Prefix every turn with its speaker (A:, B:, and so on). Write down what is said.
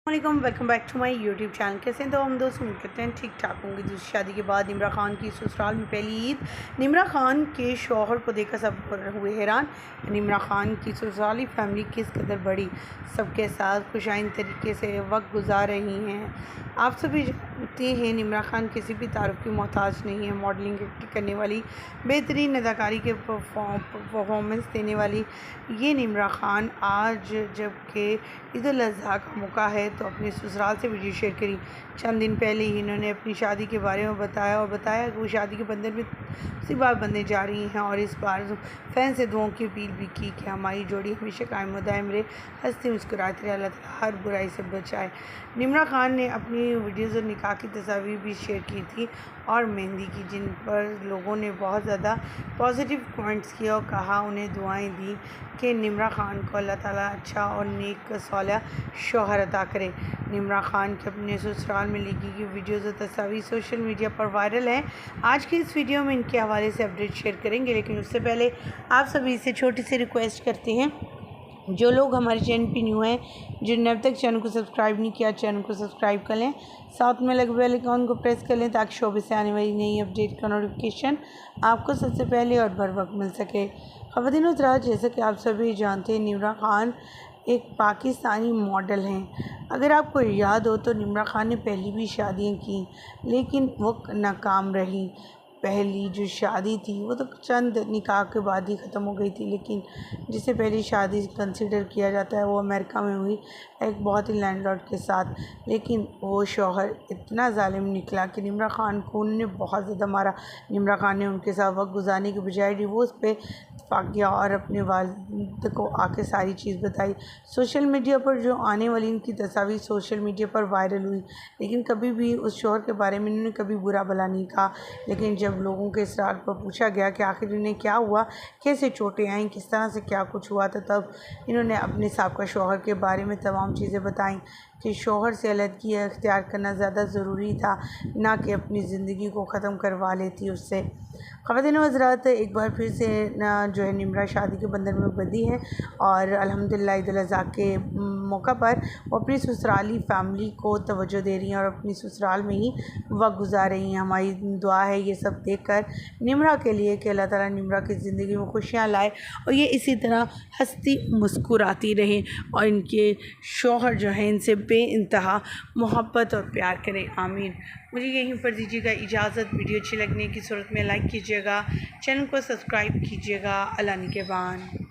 A: वालेकुम, welcome back to my YouTube channel. कैसे हैं तो हम दोस्त, उम्मीद करते हैं ठीक ठाक होंगे। दूसरी शादी के बाद निम्रा खान की ससुराल में पहली ईद। निम्रा खान के शौहर को देखकर सब हुए हैरान। निम्रा खान की ससुराली फैमिली किस कदर बड़ी, सबके साथ खुशाइन तरीके से वक्त गुजार रही हैं। आप सभी जानते हैं निम्रा खान किसी भी तारुफ की मोहताज नहीं है। मॉडलिंग करने वाली, बेहतरीन अदाकारी के परफॉर्मेंस देने वाली ये निम्रा खान आज जबकि ईद उल अज़हा का मौका है तो अपने ससुराल से वीडियो शेयर करी। चंद दिन पहले ही इन्होंने अपनी शादी के बारे में बताया कि वो शादी के बंधन में उसी बार बनने जा रही हैं और इस बार फैन से दुआओं की अपील भी की कि हमारी जोड़ी हमेशा कायम दायम रहे, हंसते मुस्कुराते रहे, अल्लाह ताला हर बुराई से बचाए। निम्रा खान ने अपनी वीडियोज़ और निकाह की तस्वीर भी शेयर की थी और मेहंदी की, जिन पर लोगों ने बहुत ज़्यादा पॉजिटिव कमेंट्स किए और कहा, उन्हें दुआएं दी कि निम्रा खान को अल्लाह ताला अच्छा और नेक सौला शौहर अता करे। निम्रा खान के अपने ससुराल में ली गई वीडियोज़ और तस्वीर सोशल मीडिया पर वायरल हैं। आज की इस वीडियो में इनके हवाले से अपडेट शेयर करेंगे, लेकिन उससे पहले आप सभी से छोटी सी रिक्वेस्ट करते हैं, जो लोग हमारे चैनल पे न्यू हैं, जिन्होंने अब तक चैनल को सब्सक्राइब नहीं किया, चैनल को सब्सक्राइब कर लें, साथ में लगे बेल आइकन को प्रेस कर लें ताकि शोबे से आने वाली नई अपडेट का नोटिफिकेशन आपको सबसे पहले और बर वक्त मिल सके। ख़वातीन हज़रात, जैसे कि आप सभी जानते हैं, निम्रा खान एक पाकिस्तानी मॉडल हैं। अगर आपको याद हो तो निम्रा खान ने पहली भी शादियाँ की, लेकिन वो नाकाम रही। पहली जो शादी थी वो तो चंद निकाह के बाद ही ख़त्म हो गई थी, लेकिन जिसे पहली शादी कंसिडर किया जाता है वो अमेरिका में हुई एक बहुत ही लैंडलॉर्ड के साथ। लेकिन वो शौहर इतना ज़ालिम निकला कि निम्रा खान को उन्होंने बहुत ज़्यादा मारा। निम्रा खान ने उनके साथ वक्त गुजारने के बजाय डिवोर्स पे इत्फाक़ किया और अपने वालिद को आके सारी चीज़ बताई। सोशल मीडिया पर जो आने वाली इनकी तस्वीर सोशल मीडिया पर वायरल हुई, लेकिन कभी भी उस शौहर के बारे में इन्होंने कभी बुरा भला नहीं कहा। लेकिन जब लोगों के इसरार पर पूछा गया कि आखिर इन्हें क्या हुआ, कैसे चोटें आईं, किस तरह से क्या कुछ हुआ था, तब इन्होंने अपने साबका शौहर के बारे में तमाम चीज़ें बताईं कि शौहर से अलहदगी इख्तियार करना ज़्यादा ज़रूरी था, ना कि अपनी ज़िंदगी को ख़त्म करवा लेती उससे। ख़वातीन हज़रात, एक बार फिर से जो है निम्रा शादी के बंधन में बंधी है और अल्हम्दुलिल्लाह ईद उल अज़हा के मौका पर वो अपनी ससुराली फैमिली को तवज्जो दे रही हैं और अपनी ससुराल में ही वक्त गुजार रही हैं। हमारी दुआ है ये सब देखकर निम्रा के लिए कि अल्लाह ताला निम्रा की ज़िंदगी में खुशियाँ लाए और ये इसी तरह हंसती मुस्कुराती रहें और इनके शौहर जो हैं इनसे बेइंतहा मोहब्बत और प्यार करें। आमीन। मुझे यहीं पर दीजिएगा इजाज़त। वीडियो अच्छी लगने की सूरत में लाइक कीजिएगा, चैनल को सब्सक्राइब कीजिएगा। अल्लाह निगहबान।